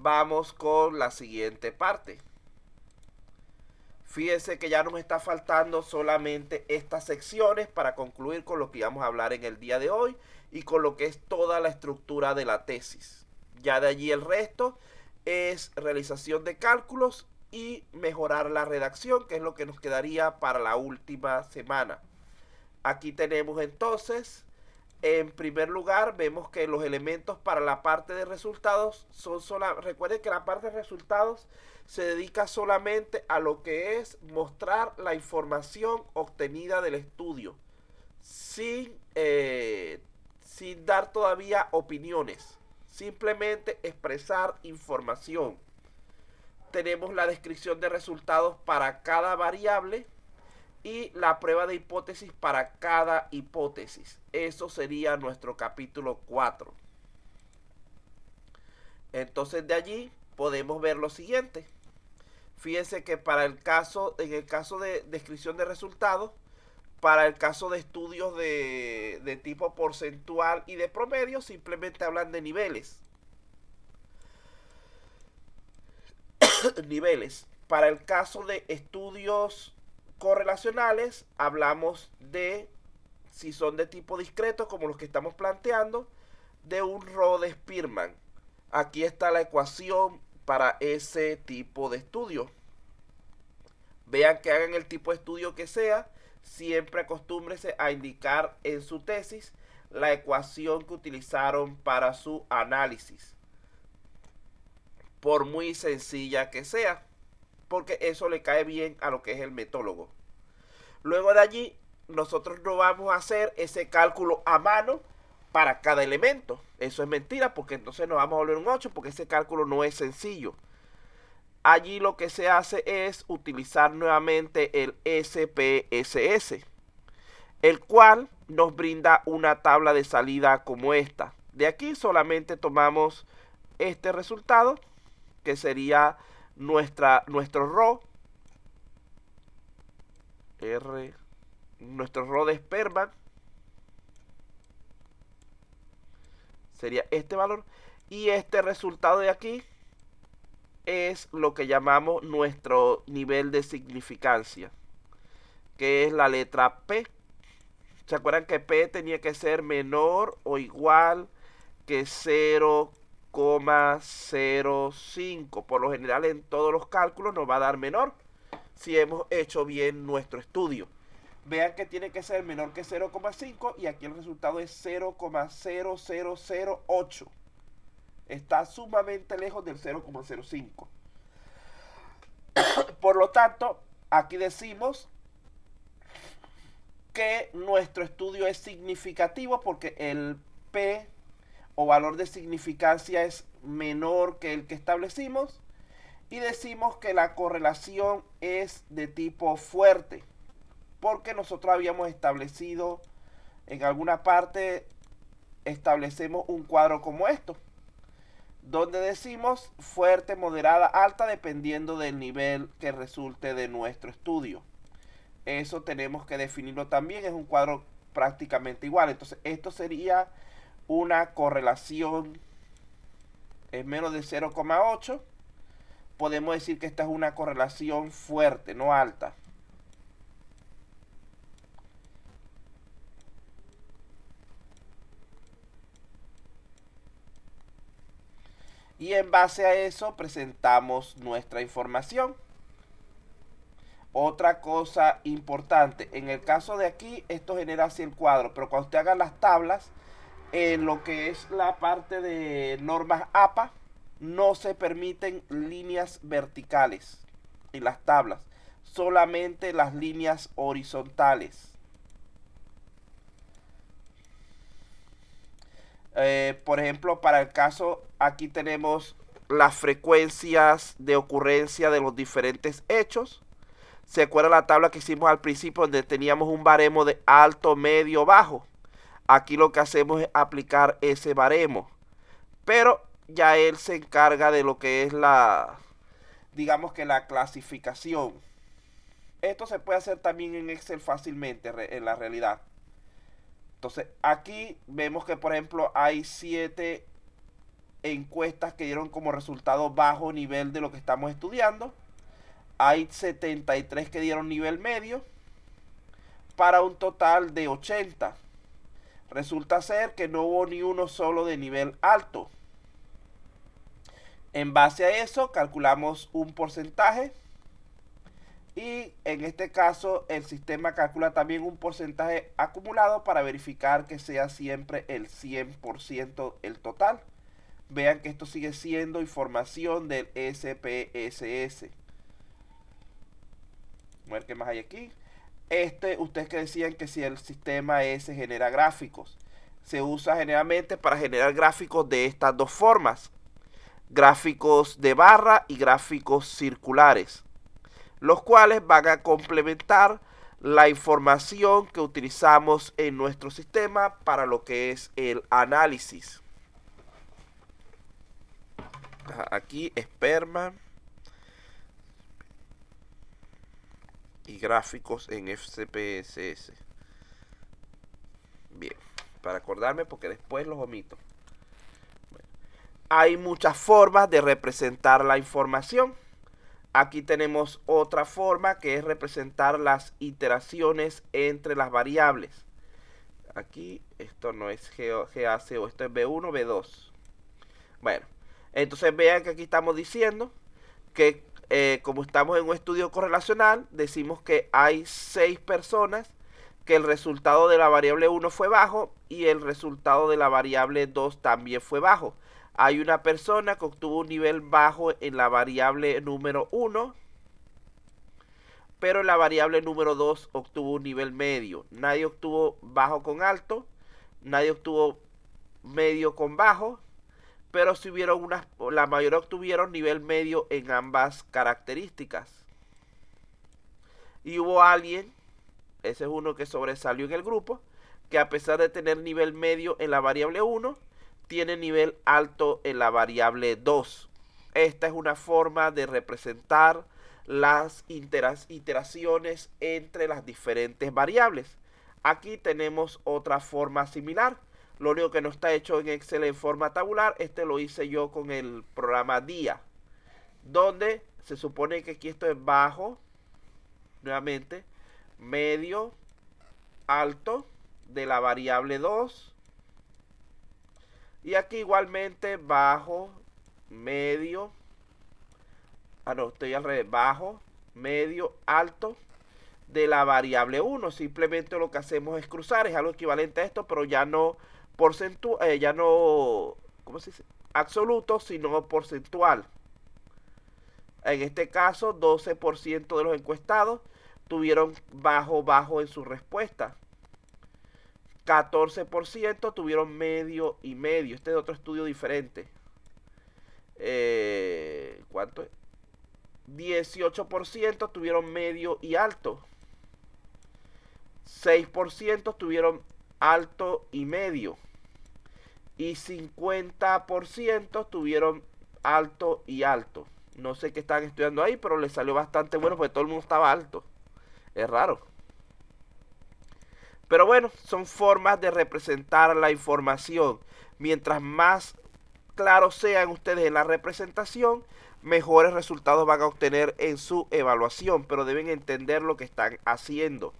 vamos con la siguiente parte. Fíjense que ya nos está faltando solamente estas secciones para concluir con lo que vamos a hablar en el día de hoy y con lo que es toda la estructura de la tesis. Ya de allí el resto es realización de cálculos y mejorar la redacción, que es lo que nos quedaría para la última semana. Aquí tenemos entonces, en primer lugar, vemos que los elementos para la parte de resultados son recuerden que la parte de resultados se dedica solamente a lo que es mostrar la información obtenida del estudio, sin dar todavía opiniones, simplemente expresar información. Tenemos la descripción de resultados para cada variable y la prueba de hipótesis para cada hipótesis. Eso sería nuestro capítulo 4. Entonces de allí podemos ver lo siguiente. Fíjense que en el caso de descripción de resultados, para el caso de estudios de tipo porcentual y de promedio, simplemente hablan de niveles. Niveles. Para el caso de estudios correlacionales, hablamos de, si son de tipo discreto, como los que estamos planteando, de un Rho de Spearman. Aquí está la ecuación para ese tipo de estudio. Vean que hagan el tipo de estudio que sea, siempre acostúmbrese a indicar en su tesis la ecuación que utilizaron para su análisis, por muy sencilla que sea, porque eso le cae bien a lo que es el metólogo. Luego de allí, nosotros no vamos a hacer ese cálculo a mano para cada elemento. Eso es mentira, porque entonces nos vamos a volver un 8, porque ese cálculo no es sencillo. Allí lo que se hace es utilizar nuevamente el SPSS, el cual nos brinda una tabla de salida como esta. De aquí solamente tomamos este resultado, que sería nuestro Rho, nuestro Rho de Spearman, sería este valor, y este resultado de aquí es lo que llamamos nuestro nivel de significancia, que es la letra P. ¿Se acuerdan que P tenía que ser menor o igual que 0,05? Por lo general en todos los cálculos nos va a dar menor si hemos hecho bien nuestro estudio. Vean que tiene que ser menor que 0,5 y aquí el resultado es 0,0008. Está sumamente lejos del 0,05. Por lo tanto, aquí decimos que nuestro estudio es significativo porque el P o valor de significancia es menor que el que establecimos, y decimos que la correlación es de tipo fuerte porque nosotros habíamos establecido en alguna parte, establecemos un cuadro como esto, donde decimos fuerte, moderada, alta, dependiendo del nivel que resulte de nuestro estudio. Eso tenemos que definirlo también, es un cuadro prácticamente igual. Entonces esto sería una correlación en menos de 0,8. Podemos decir que esta es una correlación fuerte, no alta. Y en base a eso presentamos nuestra información. Otra cosa importante, en el caso de aquí, esto genera así el cuadro, pero cuando usted haga las tablas, en lo que es la parte de normas APA, no se permiten líneas verticales en las tablas, solamente las líneas horizontales. Por ejemplo, para el caso, aquí tenemos las frecuencias de ocurrencia de los diferentes hechos. ¿Se acuerda la tabla que hicimos al principio donde teníamos un baremo de alto, medio, bajo? Aquí lo que hacemos es aplicar ese baremo, pero ya él se encarga de lo que es digamos que la clasificación. Esto se puede hacer también en Excel fácilmente en la realidad. Entonces aquí vemos que por ejemplo hay 7 encuestas que dieron como resultado bajo nivel de lo que estamos estudiando. Hay 73 que dieron nivel medio para un total de 80. Resulta ser que no hubo ni uno solo de nivel alto. En base a eso calculamos un porcentaje y en este caso el sistema calcula también un porcentaje acumulado para verificar que sea siempre el 100% el total. Vean que esto sigue siendo información del SPSS. A ver qué más hay aquí. Ustedes que decían que si el sistema S genera gráficos, se usa generalmente para generar gráficos de estas dos formas: gráficos de barra y gráficos circulares, los cuales van a complementar la información que utilizamos en nuestro sistema para lo que es el análisis. Aquí esperma y gráficos en SPSS. Bien, para acordarme porque después los omito. Hay muchas formas de representar la información. Aquí tenemos otra forma que es representar las iteraciones entre las variables. Aquí esto no es GACO, esto es B1, B2. Bueno, entonces vean que aquí estamos diciendo que como estamos en un estudio correlacional, decimos que hay 6 personas que el resultado de la variable 1 fue bajo y el resultado de la variable 2 también fue bajo. Hay una persona que obtuvo un nivel bajo en la variable número 1, pero en la variable número 2 obtuvo un nivel medio. Nadie obtuvo bajo con alto, nadie obtuvo medio con bajo, pero si hubieron la mayoría obtuvieron nivel medio en ambas características. Y hubo alguien, ese es uno que sobresalió en el grupo, que a pesar de tener nivel medio en la variable 1, tiene nivel alto en la variable 2. Esta es una forma de representar las iteraciones entre las diferentes variables. Aquí tenemos otra forma similar. Lo único que no está hecho en Excel en forma tabular, lo hice yo con el programa DIA, donde se supone que aquí esto es bajo, nuevamente, medio, alto de la variable 2. Y aquí igualmente bajo, medio, estoy al revés, bajo, medio, alto de la variable 1. Simplemente lo que hacemos es cruzar, es algo equivalente a esto, pero ya no ya no, ¿cómo se dice? Absoluto, sino porcentual. En este caso, 12% de los encuestados tuvieron bajo en su respuesta. 14% tuvieron medio y medio. Este es otro estudio diferente. ¿Cuánto es? 18% tuvieron medio y alto. 6% tuvieron alto y medio. Y 50% tuvieron alto y alto. No sé qué estaban estudiando ahí, pero les salió bastante bueno porque todo el mundo estaba alto. Es raro. Pero bueno, son formas de representar la información. Mientras más claros sean ustedes en la representación, mejores resultados van a obtener en su evaluación. Pero deben entender lo que están haciendo.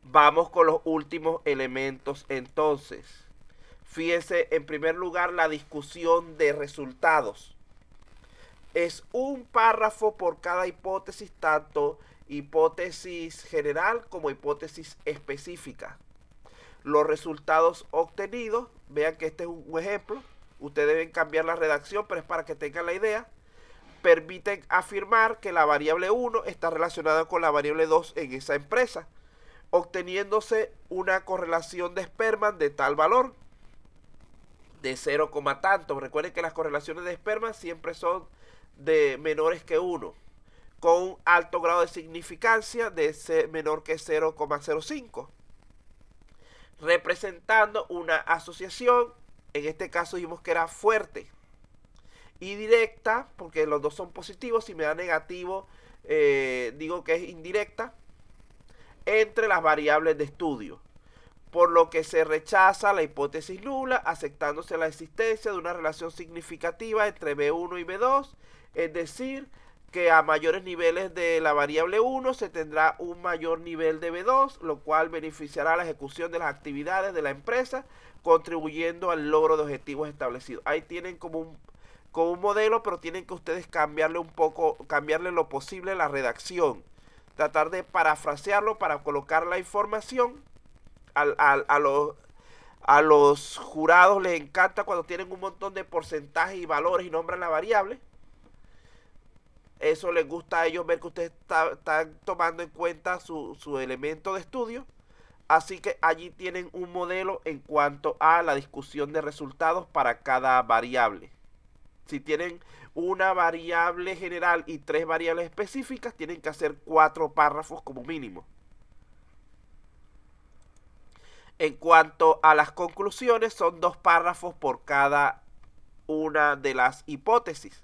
Vamos con los últimos elementos entonces. Fíjense, en primer lugar, la discusión de resultados. Es un párrafo por cada hipótesis, tanto hipótesis general como hipótesis específica. Los resultados obtenidos, vean que este es un ejemplo. Ustedes deben cambiar la redacción, pero es para que tengan la idea. Permiten afirmar que la variable 1 está relacionada con la variable 2 en esa empresa, obteniéndose una correlación de Spearman de tal valor, de 0, tanto. Recuerden que las correlaciones de Spearman siempre son de menores que 1, con un alto grado de significancia de menor que 0,05, representando una asociación. En este caso dijimos que era fuerte, y directa, porque los dos son positivos. Si me da negativo, digo que es indirecta, entre las variables de estudio. por lo que se rechaza la hipótesis nula, aceptándose la existencia de una relación significativa entre B1 y B2, es decir, que a mayores niveles de la variable 1 se tendrá un mayor nivel de B2, lo cual beneficiará la ejecución de las actividades de la empresa, contribuyendo al logro de objetivos establecidos. Ahí tienen como un modelo, pero tienen que ustedes cambiarle un poco, cambiarle lo posible la redacción. Tratar de parafrasearlo para colocar la información. A los jurados les encanta cuando tienen un montón de porcentajes y valores y nombran la variable. Eso les gusta a ellos ver que ustedes están tomando en cuenta su elemento de estudio. Así que allí tienen un modelo en cuanto a la discusión de resultados para cada variable. Si tienen una variable general y 3 variables específicas, tienen que hacer 4 párrafos como mínimo. En cuanto a las conclusiones, son 2 párrafos por cada una de las hipótesis.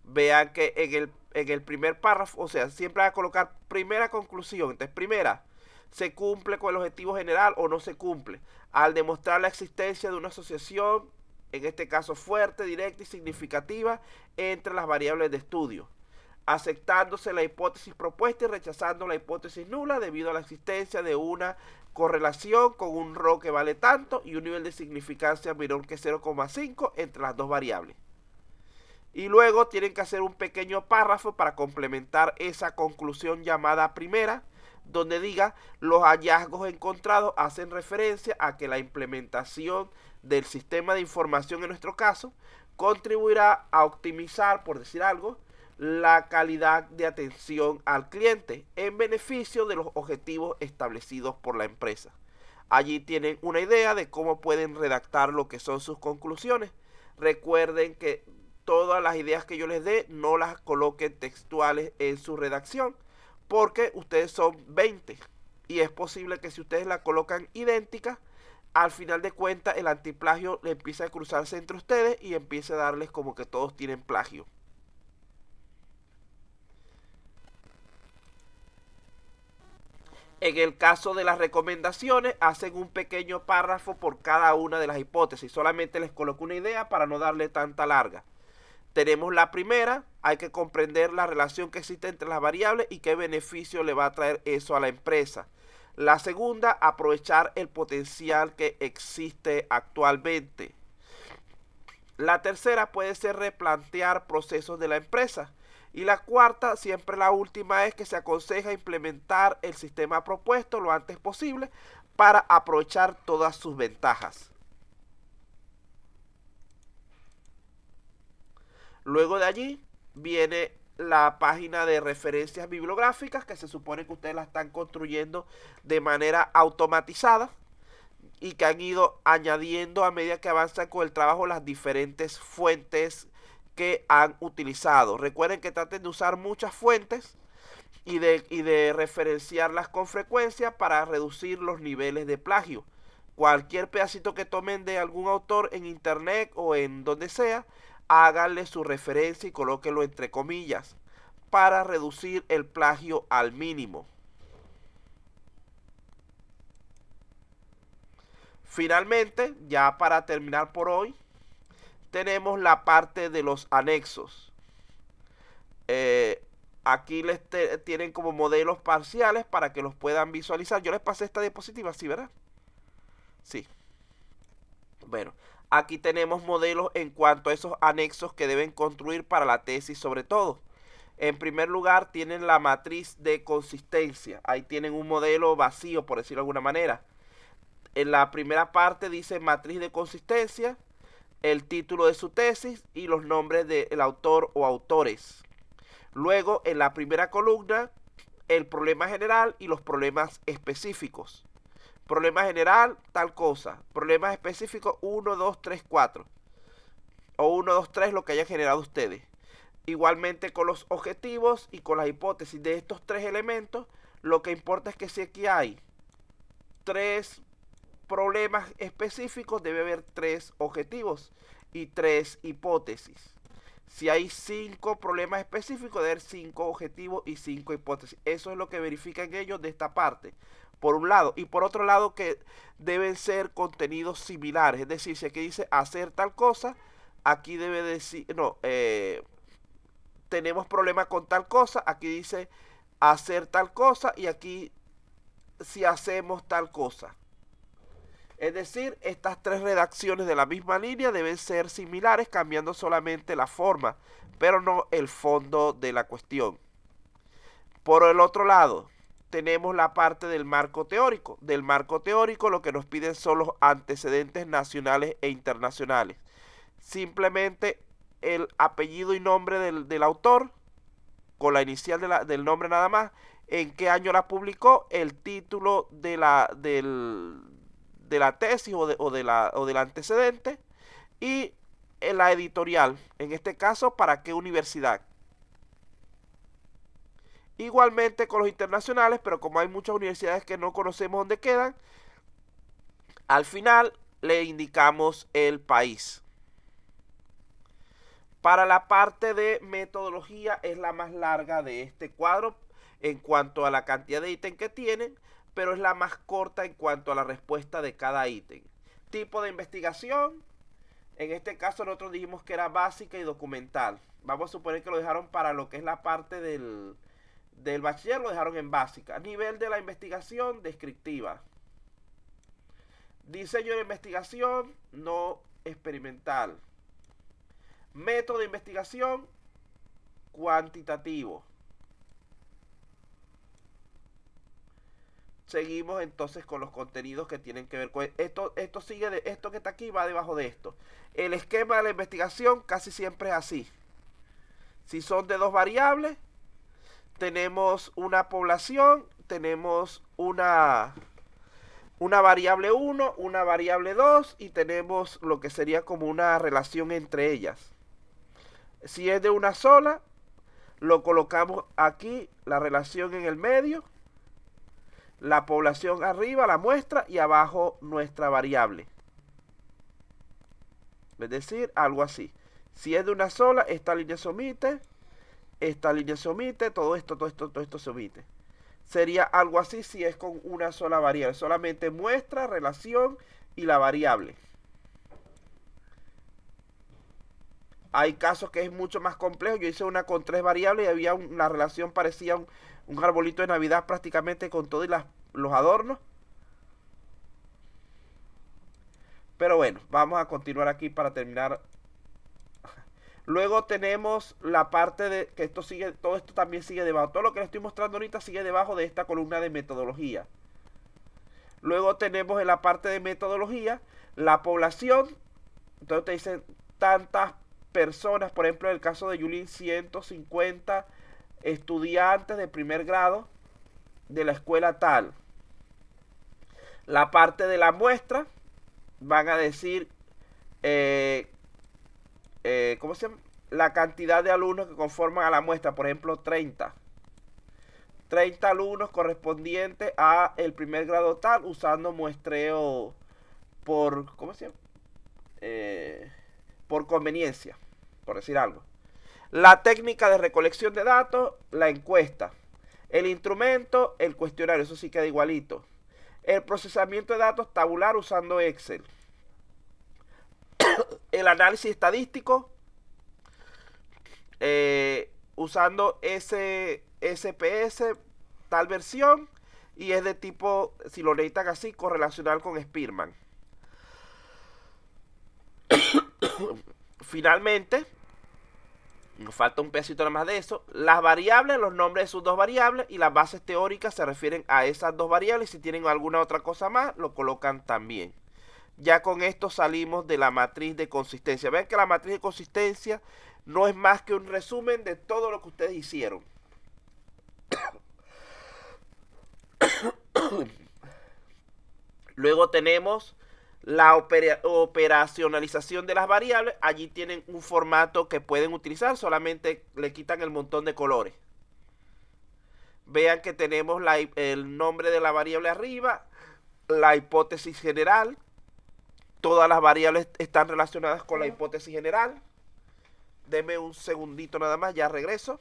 Vean que en el primer párrafo, o sea, siempre va a colocar primera conclusión. Entonces, primera, ¿se cumple con el objetivo general o no se cumple? Al demostrar la existencia de una asociación, en este caso fuerte, directa y significativa, entre las variables de estudio, aceptándose la hipótesis propuesta y rechazando la hipótesis nula debido a la existencia de una correlación con un ρ que vale tanto y un nivel de significancia menor que 0,5 entre las dos variables. Y luego tienen que hacer un pequeño párrafo para complementar esa conclusión llamada primera, donde diga los hallazgos encontrados hacen referencia a que la implementación del sistema de información en nuestro caso contribuirá a optimizar, por decir algo, la calidad de atención al cliente en beneficio de los objetivos establecidos por la empresa. Allí tienen una idea de cómo pueden redactar lo que son sus conclusiones. Recuerden que todas las ideas que yo les dé no las coloquen textuales en su redacción, porque ustedes son 20 y es posible que si ustedes la colocan idéntica, al final de cuentas el antiplagio le empiece a cruzarse entre ustedes y empiece a darles como que todos tienen plagio. En el caso de las recomendaciones, hacen un pequeño párrafo por cada una de las hipótesis. Solamente les coloco una idea para no darle tanta larga. Tenemos la primera, hay que comprender la relación que existe entre las variables y qué beneficio le va a traer eso a la empresa. La segunda, aprovechar el potencial que existe actualmente. La tercera puede ser replantear procesos de la empresa. Y la cuarta, siempre la última, es que se aconseja implementar el sistema propuesto lo antes posible para aprovechar todas sus ventajas. Luego de allí viene la página de referencias bibliográficas, que se supone que ustedes la están construyendo de manera automatizada y que han ido añadiendo a medida que avanzan con el trabajo las diferentes fuentes que han utilizado. Recuerden que traten de usar muchas fuentes y de referenciarlas con frecuencia para reducir los niveles de plagio. Cualquier pedacito que tomen de algún autor en internet o en donde sea, háganle su referencia y colóquenlo entre comillas para reducir el plagio al mínimo. Finalmente, ya para terminar por hoy, tenemos la parte de los anexos. Aquí les tienen como modelos parciales para que los puedan visualizar. Yo les pasé esta diapositiva, ¿sí, verdad? Sí. Bueno, aquí tenemos modelos en cuanto a esos anexos que deben construir para la tesis sobre todo. En primer lugar tienen la matriz de consistencia. Ahí tienen un modelo vacío, por decirlo de alguna manera. En la primera parte dice matriz de consistencia, el título de su tesis y los nombres del autor o autores. Luego, en la primera columna, el problema general y los problemas específicos. Problema general, tal cosa. Problemas específicos, 1, 2, 3, 4. O 1, 2, 3, lo que hayan generado ustedes. Igualmente con los objetivos y con las hipótesis de estos 3 elementos, lo que importa es que si aquí hay 3 problemas específicos, debe haber 3 objetivos y 3 hipótesis. Si hay 5 problemas específicos, debe haber 5 objetivos y 5 hipótesis. Eso es lo que verifican ellos de esta parte. por un lado, y por otro lado que deben ser contenidos similares, es decir, si aquí dice hacer tal cosa, aquí debe decir, no, tenemos problemas con tal cosa, aquí dice hacer tal cosa, y aquí si hacemos tal cosa. Es decir, estas tres redacciones de la misma línea deben ser similares, cambiando solamente la forma, pero no el fondo de la cuestión. Por el otro lado, tenemos la parte del marco teórico. Del marco teórico lo que nos piden son los antecedentes nacionales e internacionales. Simplemente el apellido y nombre del autor, con la inicial del nombre nada más, en qué año la publicó, el título de la tesis o del antecedente, y en la editorial, en este caso, para qué universidad. Igualmente con los internacionales, pero como hay muchas universidades que no conocemos dónde quedan, al final le indicamos el país. Para la parte de metodología es la más larga de este cuadro en cuanto a la cantidad de ítems que tienen, pero es la más corta en cuanto a la respuesta de cada ítem. Tipo de investigación, en este caso nosotros dijimos que era básica y documental. Vamos a suponer que lo dejaron para lo que es la parte del bachiller, lo dejaron en básica. Nivel de la investigación, descriptiva. Diseño de investigación, no experimental. Método de investigación, cuantitativo. Seguimos entonces con los contenidos que tienen que ver con esto. Esto que está aquí va debajo de esto. El esquema de la investigación casi siempre es así. Si son de dos variables, tenemos una población, tenemos una variable 1, una variable 2 y tenemos lo que sería como una relación entre ellas. Si es de una sola, lo colocamos aquí, la relación en el medio, la población arriba, la muestra, y abajo nuestra variable. Es decir, algo así. Si es de una sola, esta línea se omite, todo esto se omite. Sería algo así si es con una sola variable. Solamente muestra, relación y la variable. Hay casos que es mucho más complejo. Yo hice una con 3 variables y había una relación parecía un arbolito de Navidad prácticamente con todos los adornos. Pero bueno, vamos a continuar aquí para terminar. Luego tenemos la parte de que todo esto también sigue debajo. Todo lo que les estoy mostrando ahorita sigue debajo de esta columna de metodología. Luego tenemos en la parte de metodología la población. Entonces te dicen tantas personas, por ejemplo en el caso de Yulín, 150 estudiantes de primer grado de la escuela tal. La parte de la muestra van a decir ¿cómo se llama? La cantidad de alumnos que conforman a la muestra, por ejemplo 30 alumnos correspondientes a el primer grado tal, usando muestreo por, ¿cómo se llama? Por conveniencia, por decir algo. La técnica de recolección de datos, la encuesta. El instrumento, el cuestionario, eso sí queda igualito. El procesamiento de datos tabular usando Excel. El análisis estadístico usando SPS tal versión, y es de tipo, si lo necesitan así, correlacional con Spearman. Finalmente, nos falta un pedacito nada más de eso. Las variables, los nombres de sus dos variables, y las bases teóricas se refieren a esas dos variables. Si tienen alguna otra cosa más, lo colocan también. Ya con esto salimos de la matriz de consistencia. Vean que la matriz de consistencia no es más que un resumen de todo lo que ustedes hicieron. Luego tenemos la operacionalización de las variables. Allí tienen un formato que pueden utilizar, solamente le quitan el montón de colores. Vean que tenemos el nombre de la variable arriba, la hipótesis general. Todas las variables están relacionadas con la hipótesis general. Deme un segundito nada más, ya regreso.